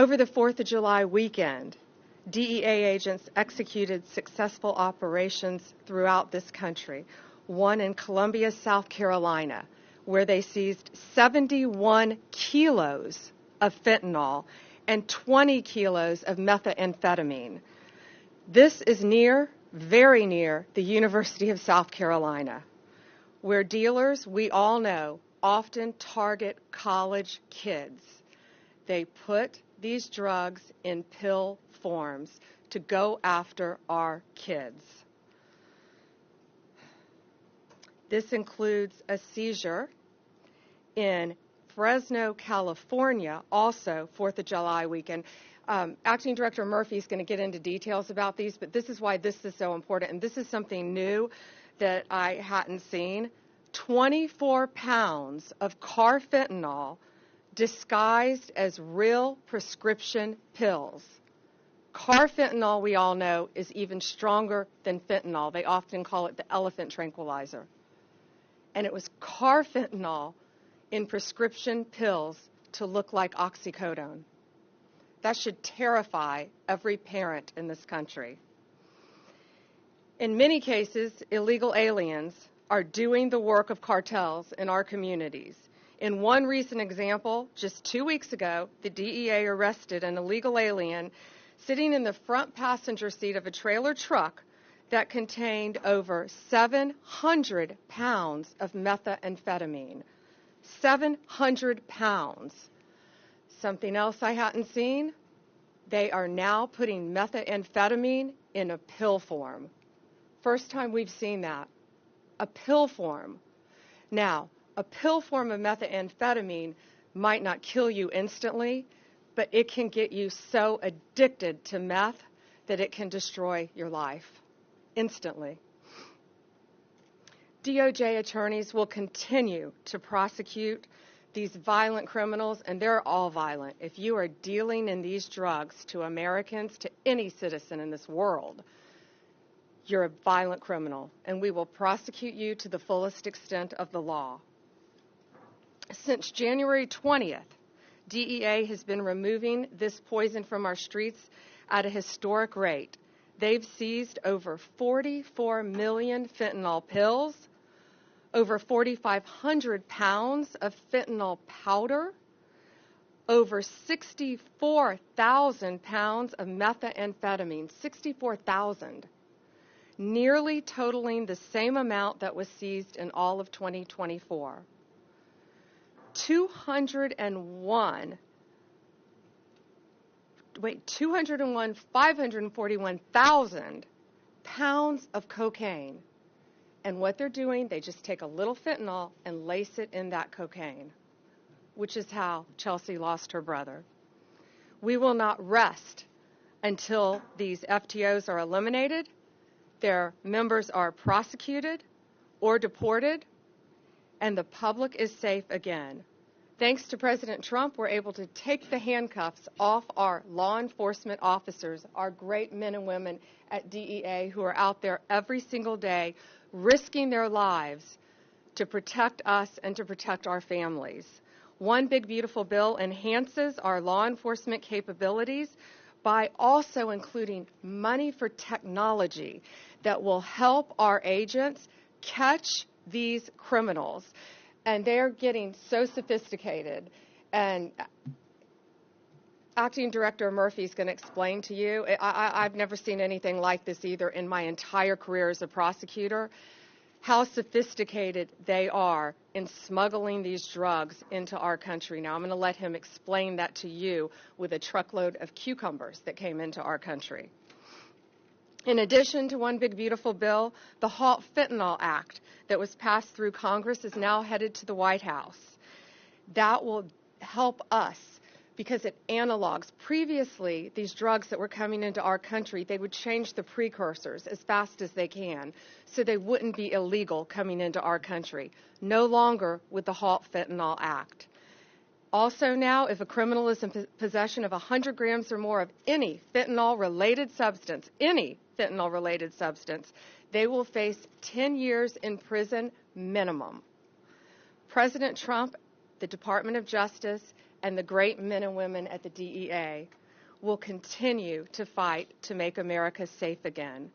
Over the 4th of July weekend, DEA agents executed successful operations throughout this country. One in Columbia, South Carolina, where they seized 71 kilos of fentanyl and 20 kilos of methamphetamine. This is very near the University of South Carolina, where dealers, we all know, often target college kids. They put these drugs in pill forms to go after our kids. This includes a seizure in Fresno, California, also 4th of July weekend. Acting Director Murphy is going to get into details about these, but this is why this is so important, and this is something new that I hadn't seen. 24 pounds of carfentanil disguised as real prescription pills. Carfentanil, we all know, is even stronger than fentanyl. They often call it the elephant tranquilizer. And it was carfentanil in prescription pills to look like oxycodone. That should terrify every parent in this country. In many cases, illegal aliens are doing the work of cartels in our communities. In one recent example, just 2 weeks ago, the DEA arrested an illegal alien sitting in the front passenger seat of a trailer truck that contained over 700 pounds of methamphetamine. 700 pounds. Something else I hadn't seen, they are now putting methamphetamine in a pill form. First time we've seen that. A pill form. Now, a pill form of methamphetamine might not kill you instantly, but it can get you so addicted to meth that it can destroy your life instantly. DOJ attorneys will continue to prosecute these violent criminals, and they're all violent. If you are dealing in these drugs to Americans, to any citizen in this world, you're a violent criminal, and we will prosecute you to the fullest extent of the law. Since January 20th, DEA has been removing this poison from our streets at a historic rate. They've seized over 44 million fentanyl pills, over 4,500 pounds of fentanyl powder, over 64,000 pounds of methamphetamine, 64,000, nearly totaling the same amount that was seized in all of 2024. 541,000 pounds of cocaine. And what they're doing, they just take a little fentanyl and lace it in that cocaine, which is how Chelsea lost her brother. We will not rest until these FTOs are eliminated, their members are prosecuted or deported, and the public is safe again. Thanks to President Trump, we're able to take the handcuffs off our law enforcement officers, our great men and women at DEA who are out there every single day risking their lives to protect us and to protect our families. One big beautiful bill enhances our law enforcement capabilities by also including money for technology that will help our agents catch these criminals. And they're getting so sophisticated. And Acting Director Murphy is going to explain to you. I've never seen anything like this either in my entire career as a prosecutor, how sophisticated they are in smuggling these drugs into our country. Now, I'm going to let him explain that to you with a truckload of cucumbers that came into our country. In addition to one big beautiful bill, the Halt Fentanyl Act that was passed through Congress is now headed to the White House. That will help us because it analogs. Previously, these drugs that were coming into our country, they would change the precursors as fast as they can so they wouldn't be illegal coming into our country. No longer with the Halt Fentanyl Act. Also now, if a criminal is in possession of 100 grams or more of any fentanyl-related substance, they will face 10 years in prison minimum. President Trump, the Department of Justice, and the great men and women at the DEA will continue to fight to make America safe again.